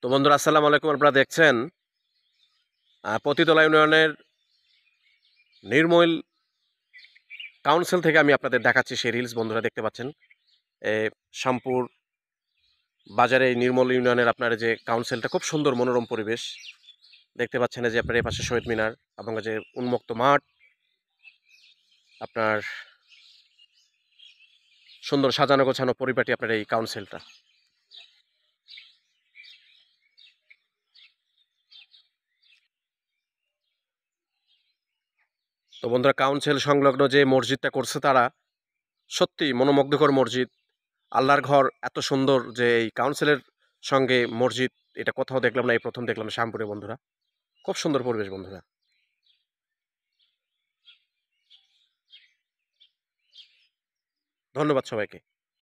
তো বন্ধুরা আসসালামু আলাইকুম। আপনারা দেখছেন পতিতলা ইউনিয়নের নির্মল কাউন্সিল থেকে আমি আপনাদের দেখাচ্ছি সেই রিলস। বন্ধুরা দেখতে পাচ্ছেন শামপুর বাজারে এই নির্মল ইউনিয়নের আপনার যে কাউন্সিলটা, খুব সুন্দর মনোরম পরিবেশ দেখতে পাচ্ছেন। যে আপনার এই পাশে শহীদ মিনার এবং যে উন্মুক্ত মাঠ, আপনার সুন্দর সাজানো গোছানো পরিপাটি আপনার এই কাউন্সিলটা। তো বন্ধুরা, কাউন্সিল সংলগ্ন যে মসজিদটা করছে তারা, সত্যি মনোমুগ্ধকর মসজিদ, আল্লাহর ঘর। এত সুন্দর যে এই কাউন্সিলের সঙ্গে মসজিদ, এটা কোথাও দেখলাম না, এই প্রথম দেখলাম শ্যামপুরে। বন্ধুরা, খুব সুন্দর পরিবেশ। বন্ধুরা, ধন্যবাদ সবাইকে।